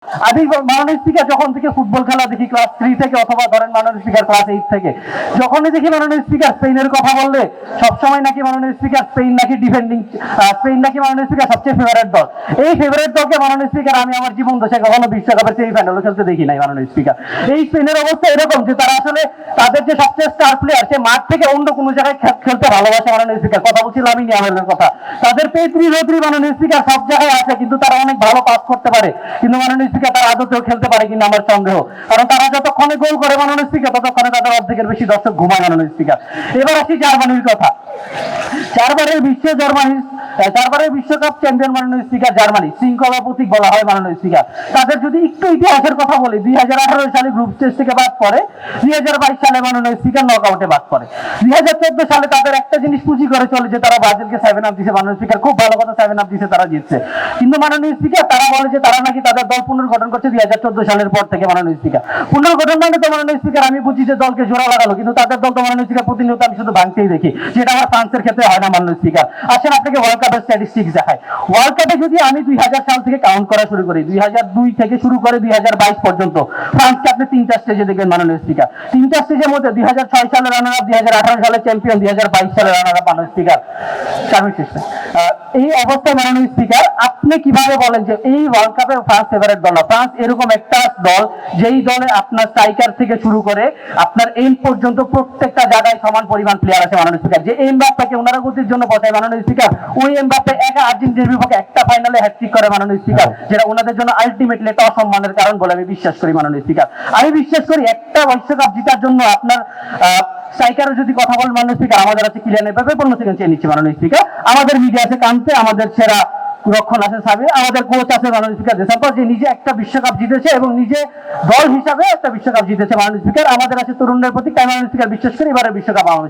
আমি মাননীয় স্পিকার যখন থেকে ফুটবল খেলা দেখি ক্লাস 3 থেকে, অথবা ধরেন মাননীয় স্পিকার ক্লাস 8 থেকে, যখনই দেখি মাননীয় স্পিকার স্পেনের কথা বললে সবসময় নাকি মাননীয় স্পিকার স্পেন নাকি ডিফেন্ডিং, স্পেন নাকি মাননীয় স্পিকার সবচেয়ে ফেভারিট দল। এই ফেভারিট দলকে মাননীয় স্পিকার আমি আমার জীবন দশে কখনো বিশ্বকাপের সেমিফাইনালে খেলতে দেখি নাই মাননীয় স্পিকার। এই স্পেনের অবস্থা এরকম যে তারা আসলে তাদের যে সবচেয়ে স্টার প্লেয়ার সে মাঠ থেকে অন্য কোনো জায়গায় খেলতে ভালোবাসে মাননীয় স্পিকার। কথা বলছি লামিনে ইয়ামালের কথা। তাদের পেত্রি রোদ্রি মাননীয় স্পিকার সব জায়গায় আছে, কিন্তু তারা অনেক ভালো পাস করতে পারে, কিন্তু মাননীয় স্পিকার তারা আদতেও খেলতে পারে কিনা আমার সন্দেহ। কারণ তারা যতক্ষণে গোল করে মাননীয় স্পিকার, ততক্ষণে তাদের অর্ধেকের বেশি দর্শক ঘুমায় মাননীয় স্পিকার। এবার আসি জার্মানির কথা। চারবারের বিশ্বকাপ চ্যাম্পিয়ন মাননীয় স্পিকার জার্মানি, শৃঙ্খলা প্রতীক বলা হয় মাননীয় স্পিকার। তাদের যদি একটু ইতিহাসের কথা বলি, 2018 সালে গ্রুপ স্টেজ থেকে বাদ পড়ে, 2022 সালে মাননীয় স্পিকার নকআউটে বাদ পড়ে। 2014 সালে তাদের একটা জিনিস পুঁজি করে চলে যে তারা ব্রাজিলকে 7-0 দিছে মাননীয় স্পিকার, খুব ভালো কথা, 7-0 দিছে, তারা জিতছে। কিন্তু মাননীয় স্পিকার তারা বলে যে তারা নাকি তাদের দল পুনর্গঠন করছে 2014 সালের পর থেকে। মাননীয় স্পিকার পুনর্গঠন মানে তো মাননীয় স্পিকার আমি বুঝি যে দলকে জোড়া লাগালো, কিন্তু তাদের দল তো মাননীয় স্পিকার প্রতিনিয়ত আমি শুধু ভাঙতেই দেখি, যেটা আমার ফ্রান্সের ক্ষেত্রে হয় না মাননীয় স্পিকার। আসেন আপনাকে ওয়ার্ল্ড কাপের স্ট্যাটিস্টিক্স দেখায়। ওয়ার্ল্ড কাপে যদি আমি 2000 সাল থেকে কাউন্ট করা শুরু করি, 2002 থেকে শুরু করে 2022 পর্যন্ত ফ্রান্সকে আপনি 3টা স্টেজে দেখবেন মাননীয় স্পিকার। 3টা স্টেজের মধ্যে 2006 সালে রানার আপ, 2018 সালে চ্যাম্পিয়ন, 2022 সালে রানার আপ মাননীয় স্পিকার। এই অবস্থায় মাননীয় স্পিকার আপনি কিভাবে বলেন যে এই ওয়ার্ল্ড কাপে ফ্রান্স ফেভারিট দল না? ফ্রান্স এরকম একটা দল যেই দলে আপনার স্ট্রাইকার থেকে শুরু করে আপনার এম পর্যন্ত প্রত্যেকটা জায়গায় সমান পরিমাণ প্লেয়ার আছে মাননীয় স্পিকার। যে এমবাপ্পেকে ওনারা গতির জন্য বসায় মাননীয় স্পিকার, ওই এমবাপ্পে একা আর্জেন্টিনার বিপক্ষে একটা ফাইনালে হ্যাটট্রিক করে মাননীয় স্পিকার, যেটা ওনাদের জন্য আলটিমেটলি একটা অসম্মানের কারণ বলে আমি বিশ্বাস করি মাননীয় স্পিকার। আমি বিশ্বাস করি একটা বিশ্বকাপ জেতার জন্য আপনার স্ট্রাইকারের যদি কথা বলেন মাননীয় স্পিকার, আমাদের আছে কিলিয়ান এমবাপ্পে, 15 সেকেন্ড চেয়ে নিচ্ছে মাননীয় স্পিকার। আমাদের মিডিয়া আছে কান্তে, আমাদের সেরা রক্ষণ আছে সাবি, আমাদের কোচ আছে মাননীয় স্পিকার দেশাম্পর, যে নিজে একটা বিশ্বকাপ জিতেছে এবং নিজে দল হিসাবে একটা বিশ্বকাপ জিতেছে মাননীয় স্পিকার। আমাদের আছে তরুণদের প্রতি, তাই মাননীয় স্পিকার বিশ্বাস করি এবারে বিশ্বকাপ আমাদের